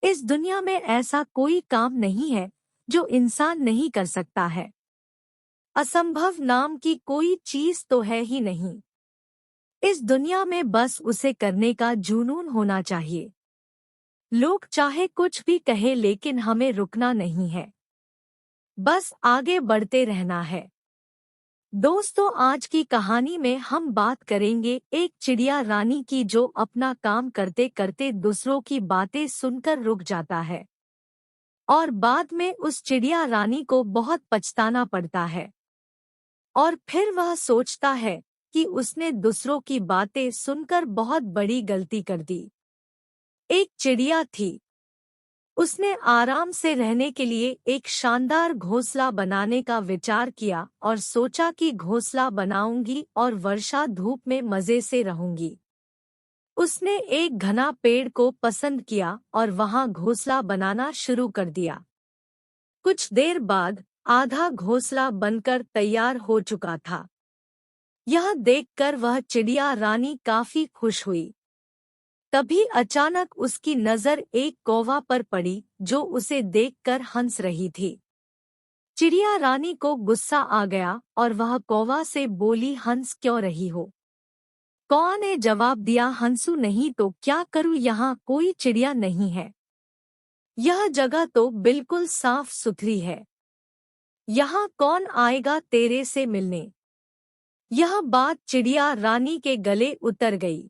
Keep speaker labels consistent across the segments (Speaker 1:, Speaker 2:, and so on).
Speaker 1: इस दुनिया में ऐसा कोई काम नहीं है जो इंसान नहीं कर सकता है। असंभव नाम की कोई चीज तो है ही नहीं। इस दुनिया में बस उसे करने का जुनून होना चाहिए। लोग चाहे कुछ भी कहे लेकिन हमें रुकना नहीं है, बस आगे बढ़ते रहना है। दोस्तों, आज की कहानी में हम बात करेंगे एक चिड़िया रानी की जो अपना काम करते करते दूसरों की बातें सुनकर रुक जाता है और बाद में उस चिड़िया रानी को बहुत पछताना पड़ता है। और फिर वह सोचता है कि उसने दूसरों की बातें सुनकर बहुत बड़ी गलती कर दी। एक चिड़िया थी। उसने आराम से रहने के लिए एक शानदार घोंसला बनाने का विचार किया और सोचा कि घोंसला बनाऊंगी और वर्षा धूप में मजे से रहूंगी। उसने एक घना पेड़ को पसंद किया और वहां घोंसला बनाना शुरू कर दिया। कुछ देर बाद आधा घोंसला बनकर तैयार हो चुका था। यह देखकर वह चिड़िया रानी काफी खुश हुई। तभी अचानक उसकी नजर एक कौवा पर पड़ी जो उसे देखकर हंस रही थी। चिड़िया रानी को गुस्सा आ गया और वह कौवा से बोली, हंस क्यों रही हो? कौवा ने जवाब दिया, हंसू नहीं तो क्या करूं, यहाँ कोई चिड़िया नहीं है। यह जगह तो बिल्कुल साफ सुथरी है। यहाँ कौन आएगा तेरे से मिलने? यह बात चिड़िया रानी के गले उतर गई।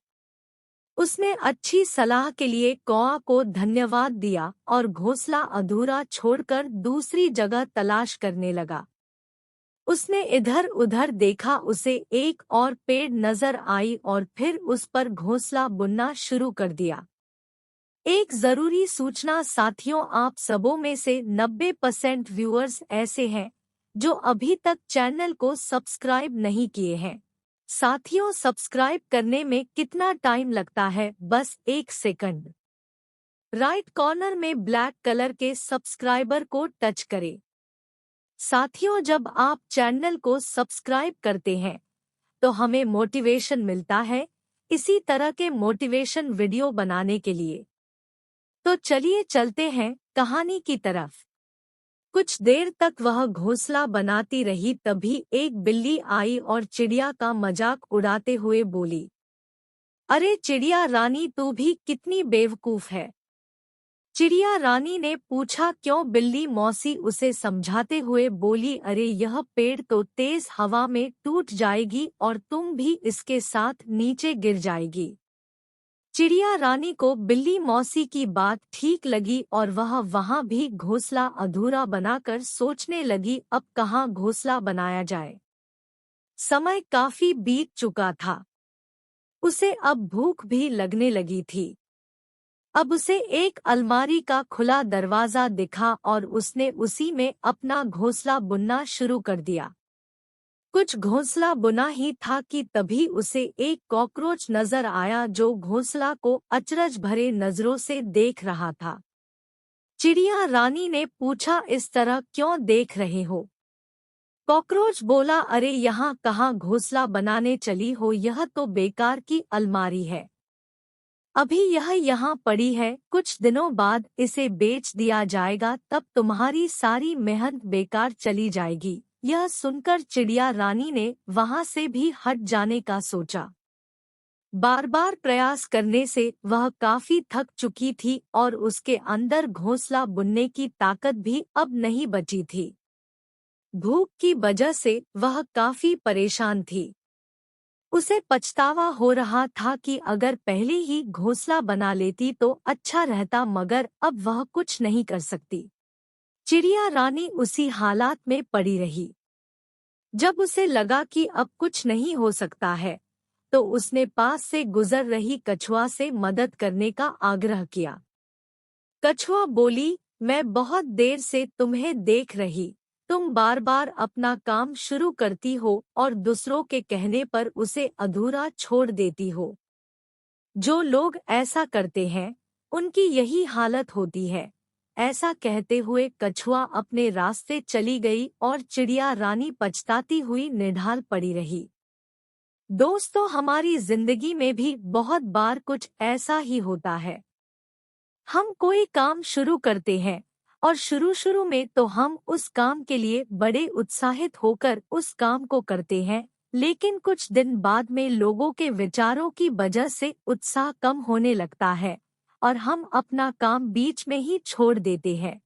Speaker 1: उसने अच्छी सलाह के लिए कौवा को धन्यवाद दिया और घोंसला अधूरा छोड़कर दूसरी जगह तलाश करने लगा। उसने इधर उधर देखा, उसे एक और पेड़ नजर आई और फिर उस पर घोंसला बुनना शुरू कर दिया। एक जरूरी सूचना साथियों, आप सबों में से 90% व्यूअर्स ऐसे हैं जो अभी तक चैनल को सब्सक्राइब नहीं किए हैं। साथियों, सब्सक्राइब करने में कितना टाइम लगता है? बस 1 सेकंड। राइट कॉर्नर में ब्लैक कलर के सब्सक्राइबर को टच करें। साथियों, जब आप चैनल को सब्सक्राइब करते हैं तो हमें मोटिवेशन मिलता है इसी तरह के मोटिवेशन वीडियो बनाने के लिए। तो चलिए चलते हैं कहानी की तरफ। कुछ देर तक वह घोंसला बनाती रही, तभी एक बिल्ली आई और चिड़िया का मजाक उड़ाते हुए बोली, अरे चिड़िया रानी, तू भी कितनी बेवकूफ है। चिड़िया रानी ने पूछा, क्यों? बिल्ली मौसी उसे समझाते हुए बोली, अरे यह पेड़ तो तेज हवा में टूट जाएगी और तुम भी इसके साथ नीचे गिर जाएगी। चिड़िया रानी को बिल्ली मौसी की बात ठीक लगी और वह वहां भी घोंसला अधूरा बनाकर सोचने लगी, अब कहाँ घोंसला बनाया जाए। समय काफी बीत चुका था। उसे अब भूख भी लगने लगी थी। अब उसे एक अलमारी का खुला दरवाजा दिखा और उसने उसी में अपना घोंसला बुनना शुरू कर दिया। कुछ घोंसला बुना ही था कि तभी उसे एक कॉकरोच नजर आया जो घोंसला को अचरज भरे नजरों से देख रहा था। चिड़िया रानी ने पूछा, इस तरह क्यों देख रहे हो? कॉकरोच बोला, अरे यहाँ कहाँ घोंसला बनाने चली हो, यह तो बेकार की अलमारी है। अभी यह यहाँ पड़ी है, कुछ दिनों बाद इसे बेच दिया जाएगा, तब तुम्हारी सारी मेहनत बेकार चली जाएगी। यह सुनकर चिड़िया रानी ने वहां से भी हट जाने का सोचा। बार बार प्रयास करने से वह काफी थक चुकी थी और उसके अंदर घोंसला बुनने की ताकत भी अब नहीं बची थी। भूख की वजह से वह काफी परेशान थी। उसे पछतावा हो रहा था कि अगर पहले ही घोंसला बना लेती तो अच्छा रहता, मगर अब वह कुछ नहीं कर सकती। चिड़िया रानी उसी हालात में पड़ी रही। जब उसे लगा कि अब कुछ नहीं हो सकता है, तो उसने पास से गुजर रही कछुआ से मदद करने का आग्रह किया। कछुआ बोली, मैं बहुत देर से तुम्हें देख रही, तुम बार बार अपना काम शुरू करती हो और दूसरों के कहने पर उसे अधूरा छोड़ देती हो। जो लोग ऐसा करते हैं उनकी यही हालत होती है। ऐसा कहते हुए कछुआ अपने रास्ते चली गई और चिड़िया रानी पछताती हुई निढाल पड़ी रही। दोस्तों, हमारी जिंदगी में भी बहुत बार कुछ ऐसा ही होता है। हम कोई काम शुरू करते हैं और शुरू में तो हम उस काम के लिए बड़े उत्साहित होकर उस काम को करते हैं, लेकिन कुछ दिन बाद में लोगों के विचारों की वजह से उत्साह कम होने लगता है और हम अपना काम बीच में ही छोड़ देते हैं।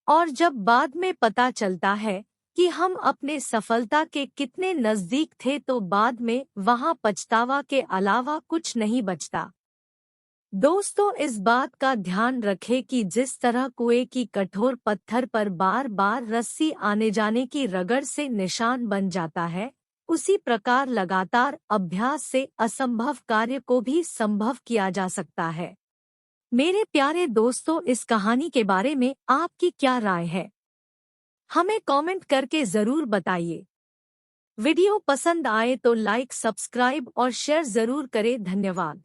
Speaker 1: और जब बाद में पता चलता है कि हम अपने सफलता के कितने नजदीक थे तो बाद में वहां पछतावा के अलावा कुछ नहीं बचता। दोस्तों, इस बात का ध्यान रखें कि जिस तरह कुएं की कठोर पत्थर पर बार बार रस्सी आने जाने की रगड़ से निशान बन जाता है, उसी प्रकार लगातार अभ्यास से असंभव कार्य को भी संभव किया जा सकता है। मेरे प्यारे दोस्तों, इस कहानी के बारे में आपकी क्या राय है? हमें कमेंट करके जरूर बताइए। वीडियो पसंद आए तो लाइक, सब्सक्राइब और शेयर जरूर करें। धन्यवाद।